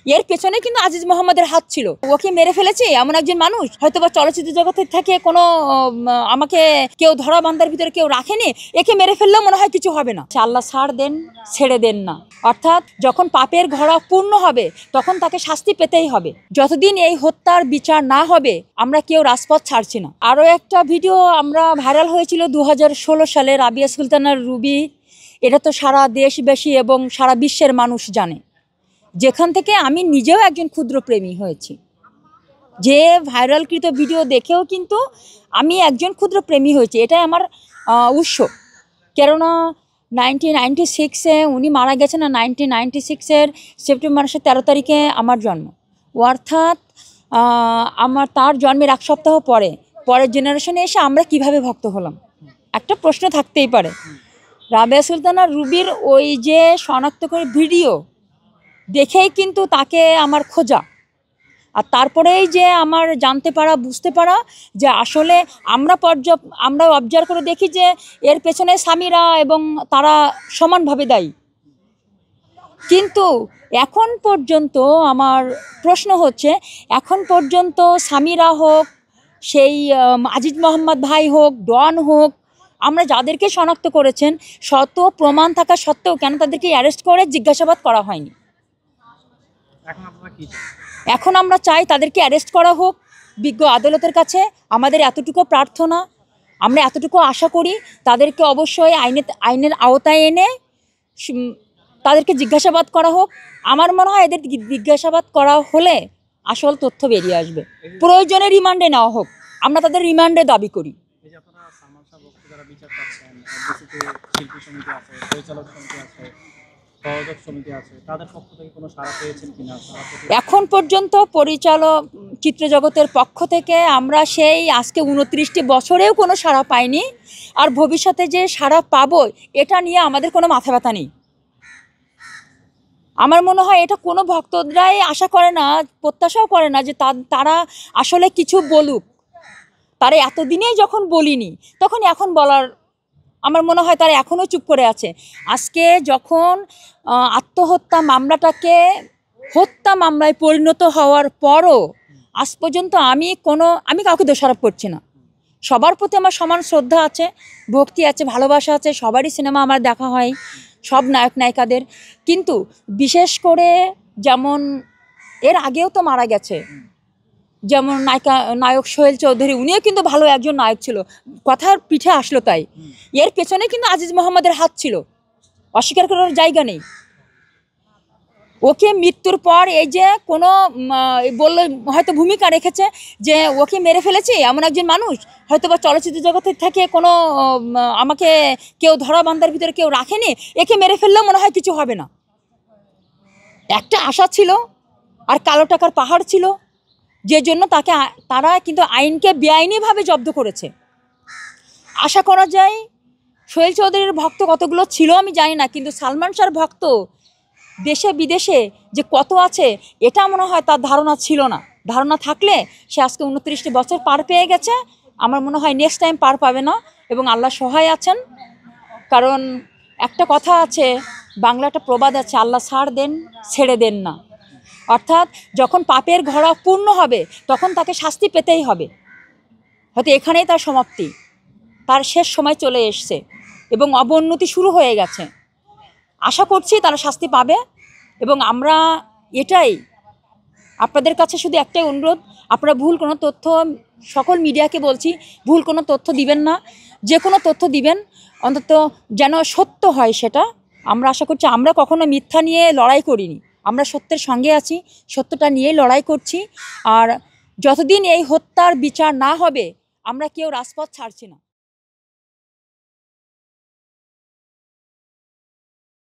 এর পেছনে কিন্তু আজিজ মোহাম্মদের হাত ছিল। ওকে মেরে ফেলেছে এমন একজন মানুষ, হয়তো বা চলচ্চিত্র জগতের থেকে কোনো আমাকে কেউ ধরা বান্ধার ভিতরে কেউ রাখেনি, একে মেরে ফেললেও মনে হয় কিছু হবে না। আল্লাহ ছাড় দেন, ছেড়ে দেন না। অর্থাৎ যখন পাপের ঘোড়া পূর্ণ হবে তখন তাকে শাস্তি পেতেই হবে। যতদিন এই হত্যার বিচার না হবে আমরা কেউ রাজপথ ছাড়ছি না। আরও একটা ভিডিও আমরা ভাইরাল হয়েছিল 2016 সালে, রাবিয়া সুলতানার রুবি। এটা তো সারা দেশবাসী এবং সারা বিশ্বের মানুষ জানে, যেখান থেকে আমি নিজেও একজন ক্ষুদ্র প্রেমী হয়েছি। যে ভাইরালকৃত ভিডিও দেখেও কিন্তু আমি একজন ক্ষুদ্র প্রেমী হয়েছি, এটাই আমার উৎস। কেননা 1996-এ উনি মারা গেছেন, না 1996-এর সেপ্টেম্বর মাসের 13 তারিখে আমার জন্ম। অর্থাৎ আমার তার জন্মের এক সপ্তাহ পরের জেনারেশনে এসে আমরা কিভাবে ভক্ত হলাম, একটা প্রশ্ন থাকতেই পারে। রাবিয়া সুলতানা রুবির ওই যে শনাক্ত করে ভিডিও দেখেই কিন্তু তাকে আমার খোঁজা, আর তারপরেই যে আমার জানতে পারা, বুঝতে পারা যে আসলে আমরা অবজার্ভ করে দেখি যে এর পেছনে স্বামীরা এবং তারা সমানভাবে দায়ী। কিন্তু এখন পর্যন্ত আমার প্রশ্ন হচ্ছে, এখন পর্যন্ত স্বামীরা হোক, সেই আজিজ মোহাম্মদ ভাই হোক, ডন হোক, আমরা যাদেরকে শনাক্ত করেছেন শত প্রমাণ থাকা সত্ত্বেও কেন তাদেরকে অ্যারেস্ট করে জিজ্ঞাসাবাদ করা হয়নি? এখন আমরা চাই তাদেরকে অ্যারেস্ট করা হোক বিজ্ঞ আদালতের কাছে। আমাদের এতটুকু প্রার্থনা, আমরা এতটুকু আশা করি তাদেরকে অবশ্যই আইনের আওতায় এনে তাদেরকে জিজ্ঞাসাবাদ করা হোক। আমার মনে হয় এদের জিজ্ঞাসাবাদ করা হলে আসল তথ্য বেরিয়ে আসবে। প্রয়োজনে রিমান্ডে নেওয়া হোক, আমরা তাদের রিমান্ডে দাবি করি। এখন পর্যন্ত পরিচালক চিত্র জগতের পক্ষ থেকে আমরা সেই আজকে 29টি বছরেও কোনো সাড়া পাইনি, আর ভবিষ্যতে যে সাড়া পাবো এটা নিয়ে আমাদের কোনো মাথা ব্যথা নেই। আমার মনে হয় এটা কোনো ভক্তরাই আশা করে না, প্রত্যাশাও করে না যে তারা আসলে কিছু বলুক। তারা এতদিনেই যখন বলিনি তখন এখন বলার, আমার মনে হয় তারা এখনও চুপ করে আছে। আজকে যখন আত্মহত্যা মামলাটাকে হত্যা মামলায় পরিণত হওয়ার পরও আজ পর্যন্ত আমি কাউকে দোষারোপ করছি না। সবার প্রতি আমার সমান শ্রদ্ধা আছে, ভক্তি আছে, ভালোবাসা আছে। সবারই সিনেমা আমার দেখা হয়, সব নায়ক নায়িকাদের। কিন্তু বিশেষ করে যেমন এর আগেও তো মারা গেছে, যেমন নায়ক সোহেল চৌধুরী, উনিও কিন্তু ভালো একজন নায়ক ছিল, কথার পিঠে আসলো তাই। এর পেছনে কিন্তু আজিজ মোহাম্মদের হাত ছিল, অস্বীকার করার জায়গা নেই। ওকে মৃত্যুর পর এই যে কোনো বললো হয়তো ভূমিকা রেখেছে যে ওকে মেরে ফেলেছে এমন একজন মানুষ, হয়তো বা চলচ্চিত্র জগতের থেকে কোনো আমাকে কেউ ধরা বান্ধার ভিতরে কেউ রাখেনি, একে মেরে ফেললেও মনে হয় কিছু হবে না। একটা আশা ছিল আর কালো টাকার পাহাড় ছিল, যে জন্য তারা কিন্তু আইনকে বেআইনিভাবে জব্দ করেছে। আশা করা যায় সোহেল চৌধুরীর ভক্ত কতগুলো ছিল আমি জানি না, কিন্তু সালমান শাহর ভক্ত দেশে বিদেশে যে কত আছে এটা মনে হয় তার ধারণা ছিল না। ধারণা থাকলে সে আজকে 29টি বছর পার পেয়ে গেছে, আমার মনে হয় নেক্সট টাইম পার পাবে না, এবং আল্লাহ সহায় আছেন। কারণ একটা কথা আছে, বাংলাটা প্রবাদ আছে, আল্লাহ ছাড় দেন, ছেড়ে দেন না। অর্থাৎ যখন পাপের ঘোড়া পূর্ণ হবে তখন তাকে শাস্তি পেতেই হবে। হয়তো এখানেই তার সমাপ্তি, তার শেষ সময় চলে এসছে এবং অবনতি শুরু হয়ে গেছে। আশা করছি তারা শাস্তি পাবে, এবং আমরা এটাই আপনাদের কাছে শুধু একটাই অনুরোধ, আপনারা ভুল কোনো তথ্য, সকল মিডিয়াকে বলছি, ভুল কোনো তথ্য দিবেন না। যে কোনো তথ্য দিবেন অন্তত যেন সত্য হয় সেটা। আমরা আশা করছি, আমরা কখনো মিথ্যা নিয়ে লড়াই করিনি, আমরা সত্যের সঙ্গে আছি, সত্যটা নিয়েই লড়াই করছি। আর যতদিন এই হত্যার বিচার না হবে আমরা কেউ রাজপথ ছাড়ছি না।